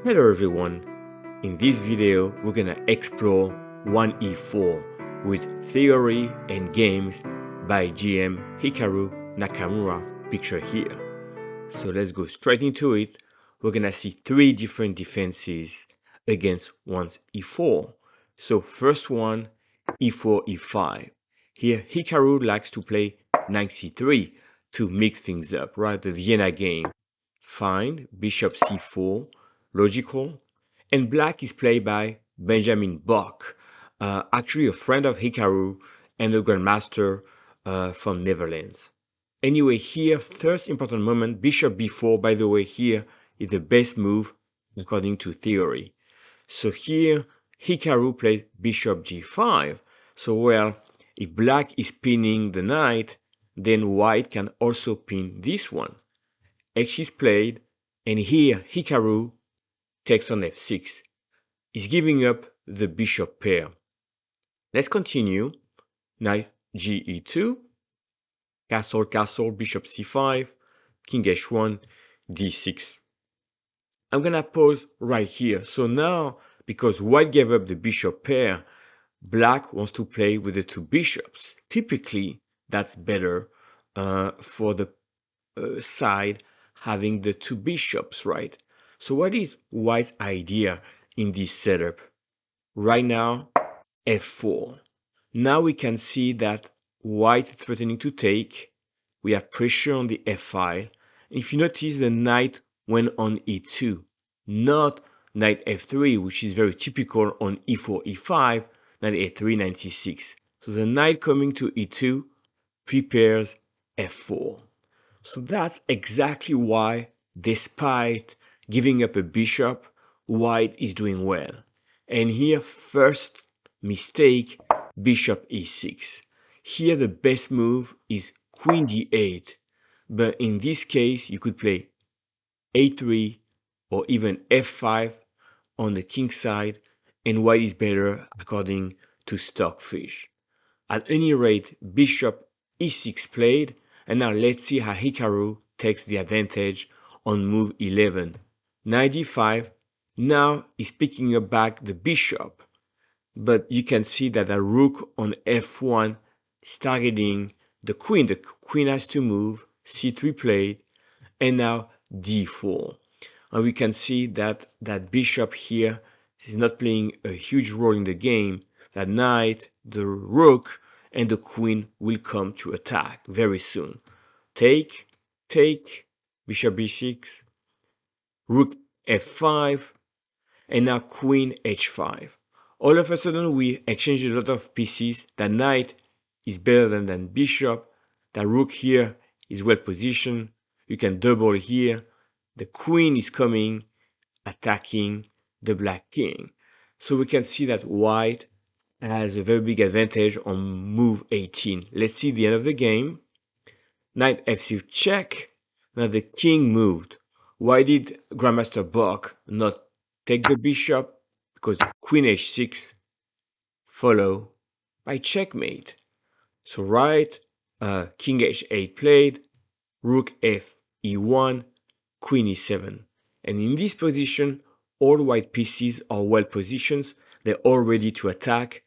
Hello everyone, in this video we're gonna explore 1e4 with Theory and Games by GM Hikaru Nakamura, picture here. So let's go straight into it. We're gonna see three different defenses against one's e4. So first one, e4, e5. Here Hikaru likes to play knight c3 to mix things up, right? The Vienna game. Fine, bishop c4, logical. And black is played by Benjamin Bok, actually a friend of Hikaru and a grandmaster from Netherlands. Anyway, here, first important moment, bishop b4, by the way, here is the best move according to theory. So here, Hikaru played bishop g5. So, well, if black is pinning the knight, then white can also pin this one. H is played, and here Hikaru takes on f6. He's giving up the bishop pair. Let's continue. Knight ge2, castle, castle, bishop c5, king h1, d6. I'm gonna pause right here. So now, because white gave up the bishop pair, black wants to play with the two bishops. Typically, that's better for the side having the two bishops, right? So what is white's idea in this setup? Right now, f4. Now we can see that white is threatening to take. We have pressure on the f file. If you notice, the knight went on e2, not knight f3, which is very typical on e4, e5, knight a3, knight c6. So the knight coming to e2 prepares f4. So that's exactly why, despite giving up a bishop, white is doing well. And here, first mistake, bishop e6. Here the best move is queen d8, but in this case you could play a3 or even f5 on the king side, and white is better according to Stockfish. At any rate, bishop e6 played, and now let's see how Hikaru takes the advantage on move 11. Knight d5, now he's picking up back the bishop, but you can see that the rook on f1 is targeting the queen. The queen has to move, c3 played, and now d4. And we can see that that bishop here is not playing a huge role in the game. That knight, the rook, and the queen will come to attack very soon. Take, take, bishop b6, rook f5, and now queen h5. All of a sudden we exchange a lot of pieces. That knight is better than bishop. That rook here is well positioned. You can double here. The queen is coming, attacking the black king. So we can see that white has a very big advantage on move 18. Let's see the end of the game. Knight f6 check. Now the king moved. Why did Grandmaster Bok not take the bishop? Because queen h6 follow by checkmate. So right, king h8 played, rook f e1, queen e7. And in this position, all white pieces are well positioned. They're all ready to attack.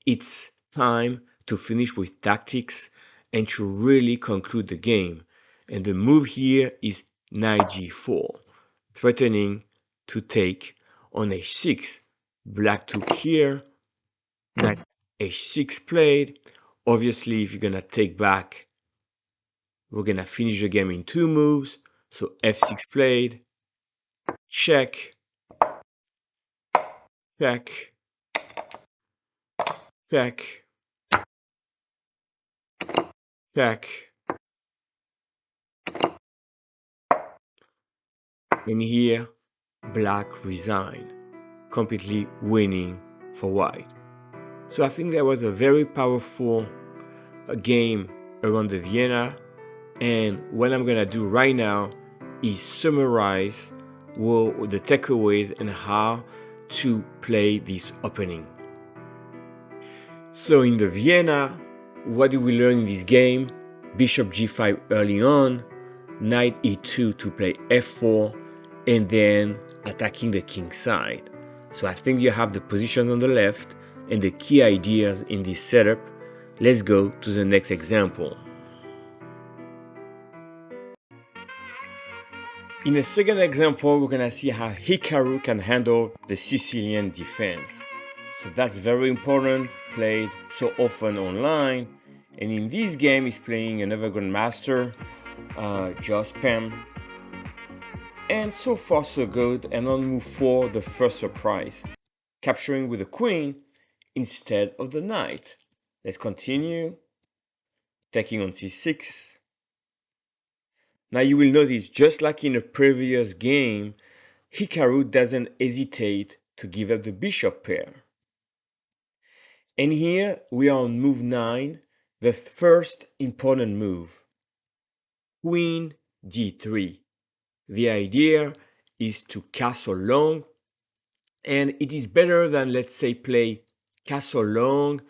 It's time to finish with tactics and to really conclude the game. And the move here is knight g4, threatening to take on h6. Black took here, knight h6 played. Obviously, if you're gonna take back, we're gonna finish the game in two moves. So f6 played, check, check, check, check. And here, black resigned, completely winning for white. So I think that was a very powerful game around the Vienna. And what I'm gonna do right now is summarize the takeaways and how to play this opening. So in the Vienna, what did we learn in this game? Bishop g5 early on, knight e2 to play f4, and then attacking the king side. So I think you have the position on the left and the key ideas in this setup. Let's go to the next example. In the second example, we're gonna see how Hikaru can handle the Sicilian defense. So that's very important, played so often online. And in this game, he's playing another Grandmaster, Jospam. And so far so good, and on move 4, the first surprise, capturing with the queen instead of the knight. Let's continue, taking on c6. Now you will notice, just like in a previous game, Hikaru doesn't hesitate to give up the bishop pair. And here we are on move 9, the first important move. Queen d3. The idea is to castle long, and it is better than, let's say, play castle long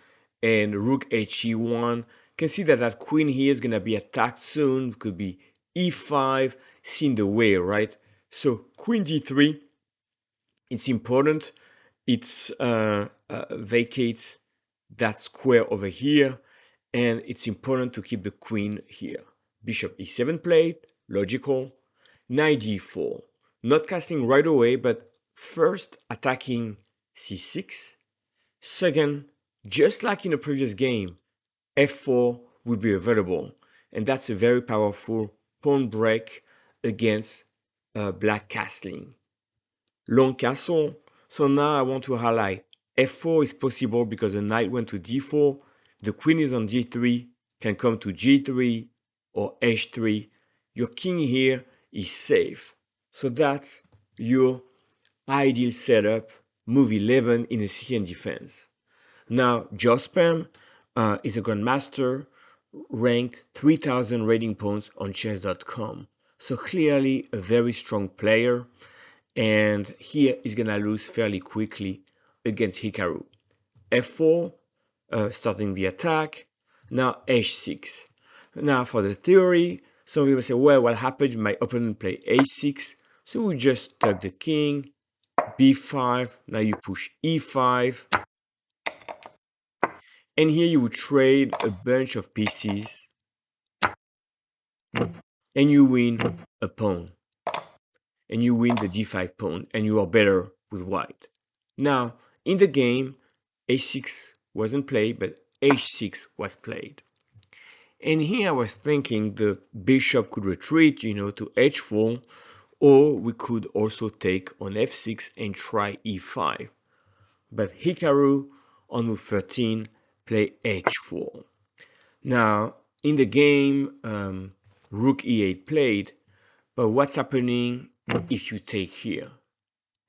and rook he1. You can see that that queen here is going to be attacked soon. It could be e5, it's in the way, right? So queen d3, it's important. It's vacates that square over here, and it's important to keep the queen here. Bishop e7 played, logical. Knight d4, not casting right away, but first attacking c6. Second, just like in the previous game, f4 will be available, and that's a very powerful pawn break against black castling. Long castle. So now I want to highlight f4 is possible because the knight went to d4, the queen is on g3, can come to g3 or h3. Your king here is safe. So that's your ideal setup, move 11 in a Sicilian defense. Now, Jospam is a grandmaster ranked 3,000 rating points on chess.com. So clearly a very strong player. And here he's gonna lose fairly quickly against Hikaru. f4, starting the attack. Now h6. Now for the theory, some people say, well, what happened? My opponent played a6, so we just tuck the king, b5. Now you push e5, and here you would trade a bunch of pieces, and you win a pawn, and you win the d5 pawn, and you are better with white. Now in the game, a6 wasn't played, but h6 was played. And here I was thinking the bishop could retreat, to h4, or we could also take on f6 and try e5. But Hikaru on move 13 play h4. Now in the game, rook e8 played, but what's happening if you take here?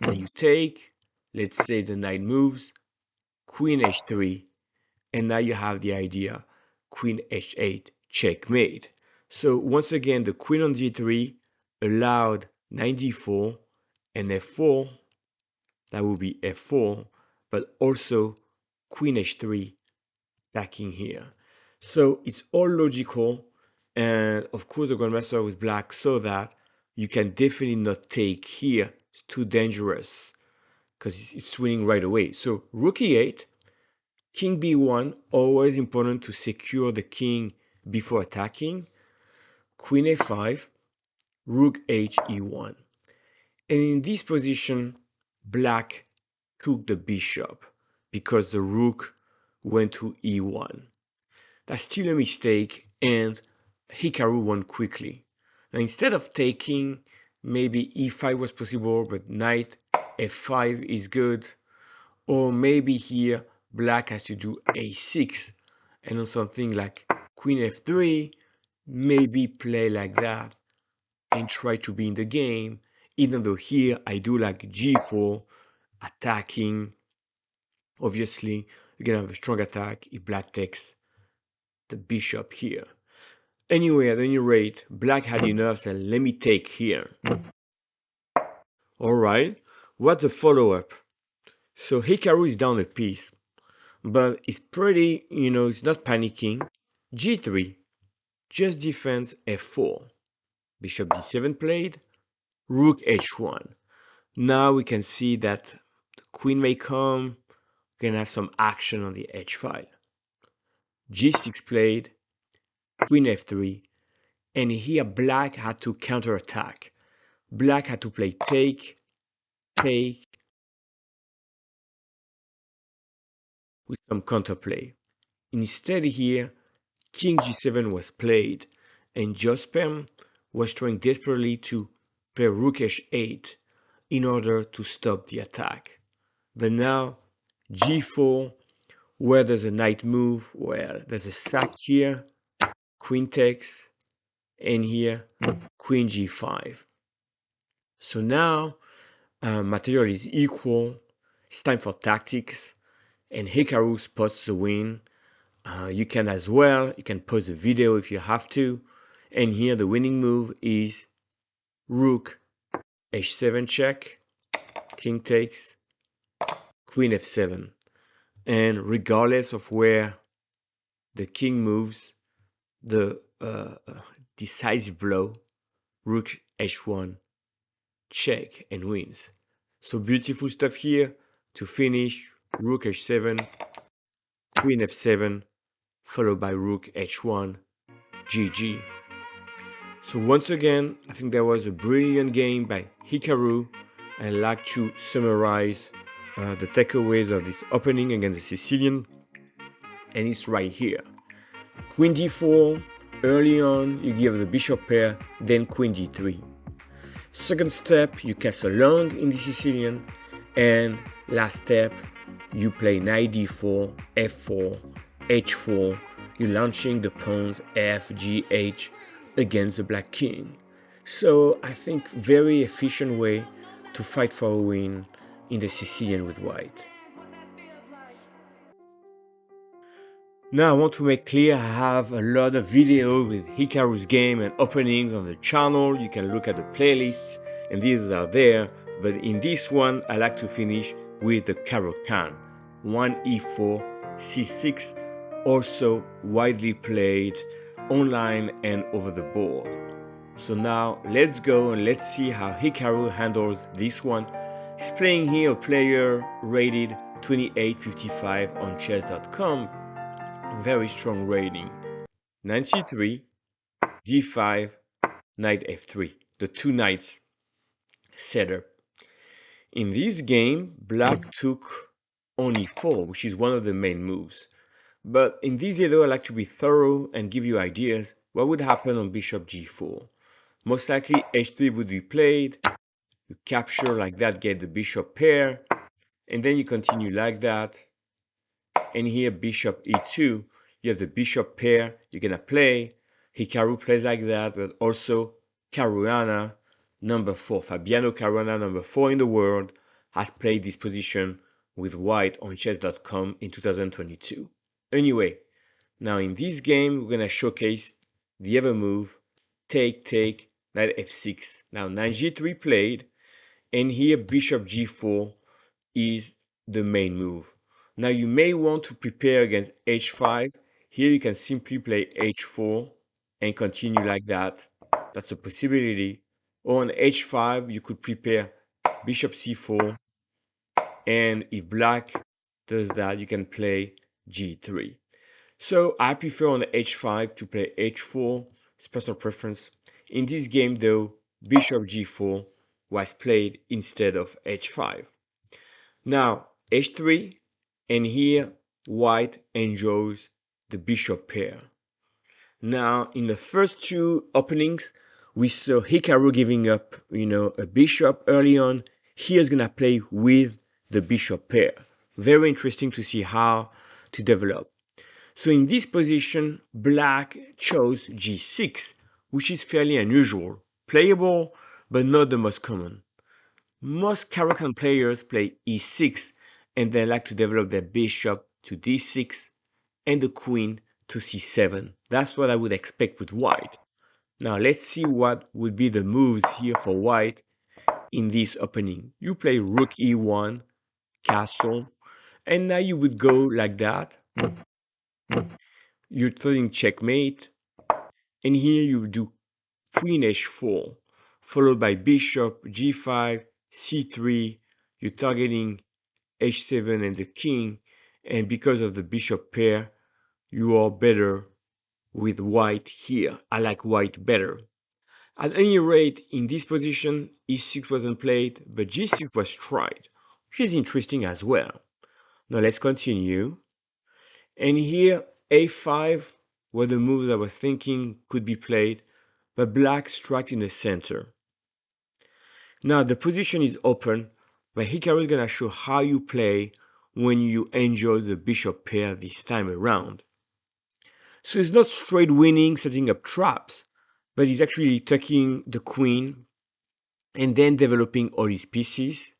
Now you take, let's say the knight moves, queen h3, and now you have the idea, queen h8, checkmate. So once again, the queen on d3 allowed knight d4 and f4, that will be f4, but also queen h3 attacking here. So it's all logical, and of course the grandmaster with black saw that you can definitely not take here. It's too dangerous because it's winning right away. So rook e8, king b1, always important to secure the king before attacking. Queen a5, rook h e1. And in this position, black took the bishop because the rook went to e1. That's still a mistake, and Hikaru won quickly. Now instead of taking, maybe e5 was possible, but knight f5 is good. Or maybe here black has to do a6 and on something like queen f3, maybe play like that and try to be in the game, even though here I do like g4, attacking. Obviously you're gonna have a strong attack if black takes the bishop here. Anyway, at any rate, black had enough, so let me take here. Alright, what's the follow-up? So Hikaru is down a piece, but it's pretty, it's not panicking. g3, just defense f4. Bishop d7 played, rook h1. Now we can see that the queen may come. We can have some action on the h file. g6 played, queen f3, and here black had to counterattack. Black had to play take, take, with some counterplay. Instead here, king g7 was played, and Jospin was trying desperately to play rook h8 in order to stop the attack. But now, g4, where there's a knight move, well, there's a sack here, queen takes, and here, queen g5. So now, material is equal, it's time for tactics, and Hikaru spots the win. You can as well, you can pause the video if you have to, and here the winning move is rook h7 check, king takes, queen f7. And regardless of where the king moves, the decisive blow, rook h1 check, and wins. So beautiful stuff here to finish. Rook h7, queen f7, followed by rook h1, GG. So once again, I think that was a brilliant game by Hikaru. I'd like to summarize the takeaways of this opening against the Sicilian, and it's right here. Queen d4, early on you give the bishop pair, then queen d3. Second step, you castle long in the Sicilian, and last step, you play knight d4, f4, h4, you're launching the pawns f, g, h against the black king. So I think very efficient way to fight for a win in the Sicilian with white. Now I want to make clear I have a lot of videos with Hikaru's game and openings on the channel. You can look at the playlists and these are there. But in this one, I like to finish with the Caro-Kann. 1e4, c6, also widely played online and over the board. So now let's go and let's see how Hikaru handles this one. He's playing here a player rated 2855 on chess.com. Very strong rating. Knight c3, d5, knight f3. The two knights setup. In this game, black took on e4, which is one of the main moves. But in this video, I like to be thorough and give you ideas what would happen on bishop g4. Most likely h3 would be played, you capture like that, get the bishop pair, and then you continue like that. And here bishop e2, you have the bishop pair you're gonna play. Hikaru plays like that, but also Caruana, number 4, Fabiano Caruana, number 4 in the world, has played this position with white on chess.com in 2022. Anyway, now in this game, we're gonna showcase the other move, take, take, knight f6. Now knight g3 played, and here bishop g4 is the main move. Now you may want to prepare against h5. Here you can simply play h4 and continue like that. That's a possibility. Or on h5 you could prepare bishop c4, and if black does that you can play g3. So I prefer on h5 to play h4. It's personal preference. In this game though, bishop g4 was played instead of h5. Now h3, and here white enjoys the bishop pair. Now in the first two openings, we saw Hikaru giving up, a bishop early on. Here's gonna play with the bishop pair. Very interesting to see how to develop. So in this position, black chose g6, which is fairly unusual. Playable, but not the most common. Most Caro-Kann players play e6 and they like to develop their bishop to d6 and the queen to c7. That's what I would expect with white. Now let's see what would be the moves here for white in this opening. You play rook e1, castle, and now you would go like that. You're throwing checkmate, and here you do queen h4, followed by bishop g5, c3, you're targeting h7 and the king, and because of the bishop pair, you are better with white here. I like white better. At any rate, in this position, e6 wasn't played, but g6 was tried, which is interesting as well. Now let's continue. And here, a5 were the moves I was thinking could be played, but black struck in the center. Now the position is open, but Hikaru is going to show how you play when you enjoy the bishop pair this time around. So it's not straight winning, setting up traps, but he's actually tucking the queen and then developing all his pieces.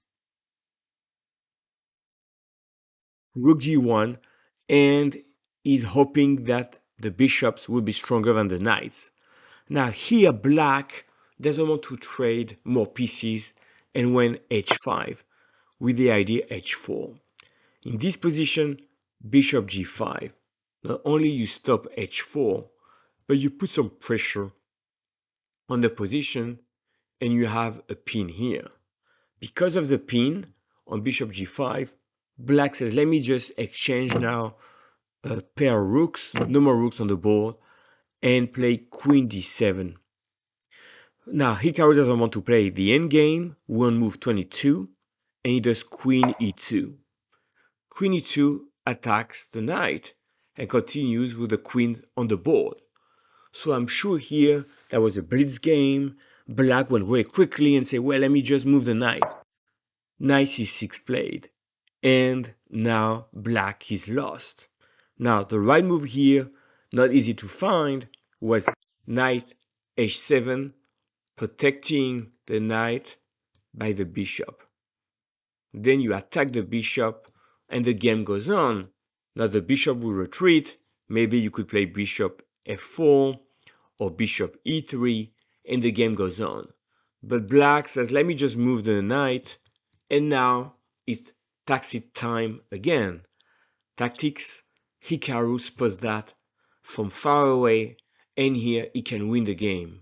Rook g1, and he's hoping that the bishops will be stronger than the knights. Now here black doesn't want to trade more pieces and went h5 with the idea h4. In this position, bishop g5. Not only you stop h4, but you put some pressure on the position and you have a pin here. Because of the pin on bishop g5, black says, let me just exchange now a pair of rooks, no more rooks on the board, and play queen d7. Now, Hikaru doesn't want to play the endgame, one move 22, and he does queen e2. Queen e2 attacks the knight and continues with the queen on the board. So I'm sure here that was a blitz game. Black went very quickly and said, well, let me just move the knight. Knight c6 played, and now black is lost. Now the right move here, not easy to find, was knight h7, protecting the knight by the bishop. Then you attack the bishop and the game goes on. Now the bishop will retreat. Maybe you could play bishop f4 or bishop e3 and the game goes on. But black says, let me just move the knight, and now it's tactic time again. Tactics, Hikaru spots that from far away, and here he can win the game.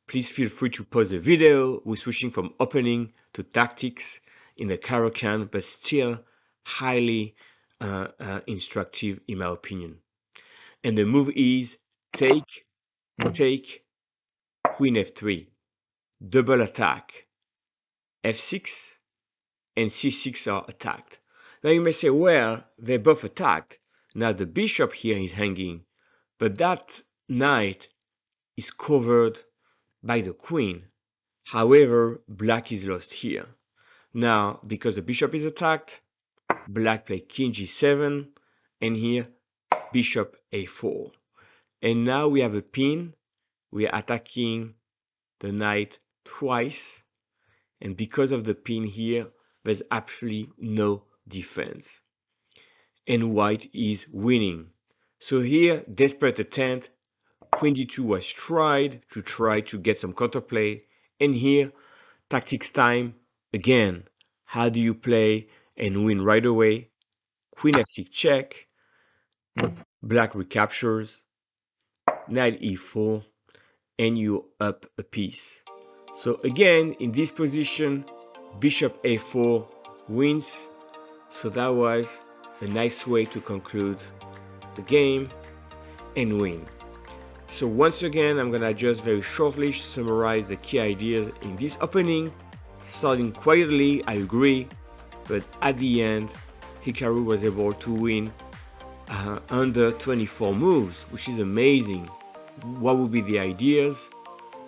Please feel free to pause the video. We're switching from opening to tactics in the Caro-Kann, but still highly instructive in my opinion. And the move is take, queen f3, double attack, f6, and c6 are attacked. Now you may say, well, they both attacked. Now the bishop here is hanging, but that knight is covered by the queen. However, black is lost here. Now, because the bishop is attacked, black play king g7, and here bishop a4. And now we have a pin. We are attacking the knight twice, and because of the pin here, there's absolutely no defense. And white is winning. So here, desperate attempt, queen d2 was tried to try to get some counterplay, and here, tactics time again. How do you play and win right away? Queen f6 check, black recaptures, knight e4, and you up a piece. So again, in this position, bishop a4 wins. So that was a nice way to conclude the game and win. So once again, I'm gonna just very shortly summarize the key ideas in this opening. Starting quietly, I agree, but at the end, Hikaru was able to win under 24 moves, which is amazing. What would be the ideas?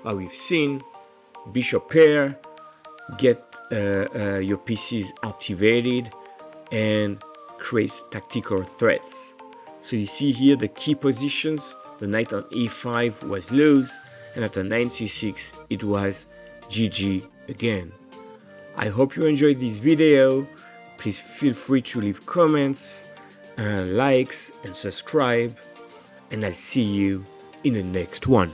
What we've seen, bishop pair, get your pieces activated, and creates tactical threats. So you see here the key positions. The knight on e5 was loose, and at the knight c6 it was GG again. I hope you enjoyed this video. Please feel free to leave comments, likes, and subscribe, and I'll see you in the next one.